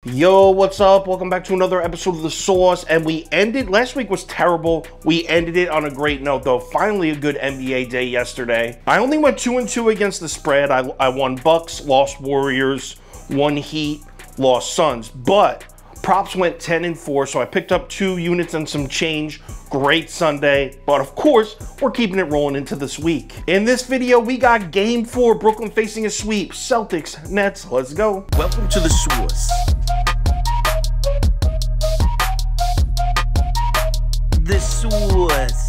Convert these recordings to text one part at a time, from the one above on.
Yo, what's up? Welcome back to another episode of The Sauce. And last week was terrible. We ended it on a great note though. Finally a good NBA day yesterday. I only went 2-2 against the spread. I won Bucks, lost Warriors, won Heat, lost Suns. But props went 10-4, so I picked up 2 units and some change. Great Sunday. But of course, we're keeping it rolling into this week. In this video, we got Game 4, Brooklyn facing a sweep. Celtics, Nets, let's go. Welcome to The Sauce. The Sauce.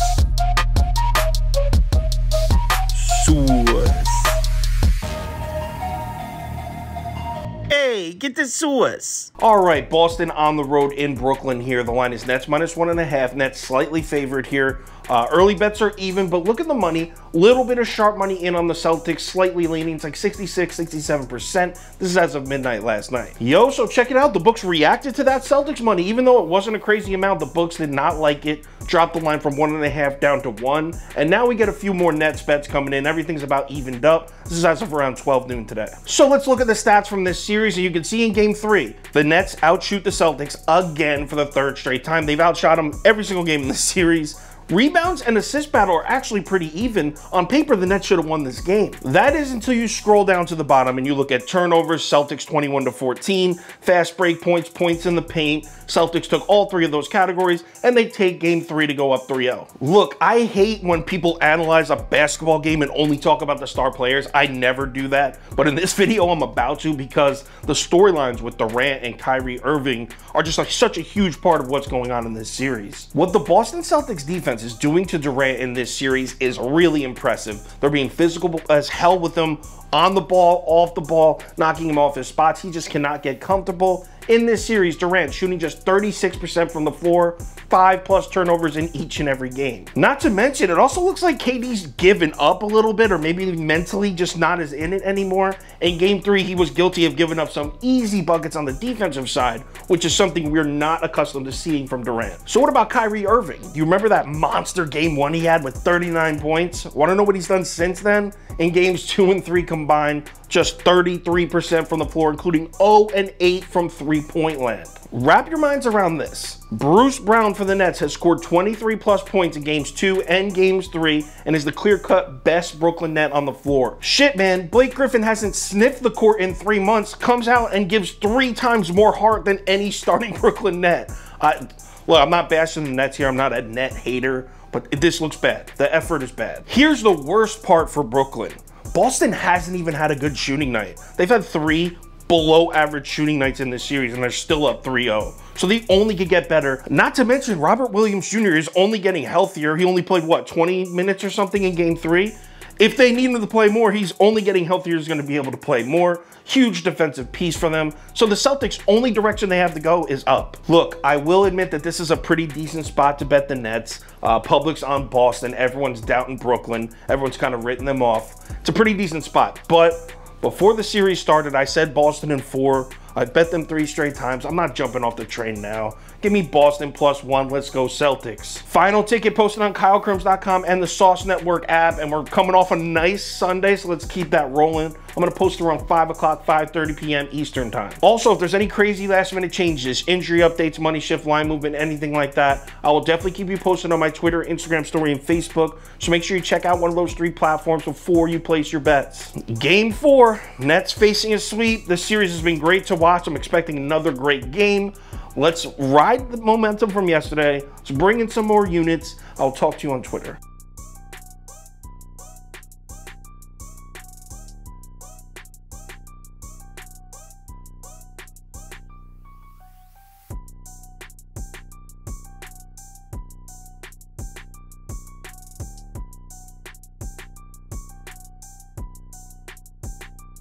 Hey, get the sauce. All right, Boston on the road in Brooklyn here. The line is Nets -1.5. Nets slightly favored here. Early bets are even, but look at the money. Little bit of sharp money in on the Celtics, slightly leaning. It's like 66, 67%. This is as of midnight last night. Yo, so check it out. The books reacted to that Celtics money. Even though it wasn't a crazy amount, the books did not like it. Dropped the line from 1.5 down to 1. And now we get a few more Nets bets coming in. Everything's about evened up. This is as of around 12 noon today. So let's look at the stats from this series. And you can see in Game 3, the Nets outshoot the Celtics again for the 3rd straight time. They've outshot them every single game in the series. Rebounds and assist battle are actually pretty even. On paper, the Nets should have won this game. That is until you scroll down to the bottom and you look at turnovers, Celtics 21-14, fast break points, points in the paint. Celtics took all 3 of those categories and they take Game 3 to go up 3-0. Look, I hate when people analyze a basketball game and only talk about the star players. I never do that. But in this video, I'm about to, because the storylines with Durant and Kyrie Irving are just like such a huge part of what's going on in this series. What the Boston Celtics defense is doing to Durant in this series is really impressive. They're being physical as hell with him on the ball, off the ball, knocking him off his spots. He just cannot get comfortable. In this series, Durant shooting just 36% from the floor, 5+ turnovers in each and every game. Not to mention, it also looks like KD's given up a little bit, or maybe mentally just not as in it anymore. In Game 3, he was guilty of giving up some easy buckets on the defensive side, which is something we're not accustomed to seeing from Durant. So what about Kyrie Irving? Do you remember that monster Game 1 he had with 39 points? Want to know what he's done since then? In Games 2 and 3 combined, just 33% from the floor, including 0 and 8 from three-point land. Wrap your minds around this. Bruce Brown for the Nets has scored 23+ points in Games 2 and Games 3 and is the clear-cut best Brooklyn Net on the floor. Shit, man, Blake Griffin hasn't sniffed the court in 3 months, comes out and gives 3 times more heart than any starting Brooklyn Net. Well, I'm not bashing the Nets here. I'm not a net hater, but this looks bad. The effort is bad. Here's the worst part for Brooklyn. Boston hasn't even had a good shooting night. They've had 3 below average shooting nights in this series and they're still up 3-0. So they only could get better. Not to mention Robert Williams Jr. is only getting healthier. He only played, what, 20 minutes or something in Game 3? If they need him to play more, he's only getting healthier, is going to be able to play more. Huge defensive piece for them. So the Celtics' only direction they have to go is up. Look, I will admit that this is a pretty decent spot to bet the Nets. Public's on Boston. Everyone's doubting Brooklyn. Everyone's kind of written them off. It's a pretty decent spot. But before the series started, I said Boston in 4. I bet them 3 straight times. I'm not jumping off the train now. Give me Boston +1. Let's go Celtics. Final ticket posted on KyleKirms.com and the Sauce Network app. And we're coming off a nice Sunday, so let's keep that rolling. I'm going to post around 5 o'clock, 5:30 p.m. Eastern time. Also, if there's any crazy last-minute changes, injury updates, money shift, line movement, anything like that, I will definitely keep you posted on my Twitter, Instagram story, and Facebook. So make sure you check out one of those 3 platforms before you place your bets. Game 4, Nets facing a sweep. This series has been great to watch. I'm expecting another great game. Let's ride the momentum from yesterday. Let's bring in some more units. I'll talk to you on Twitter.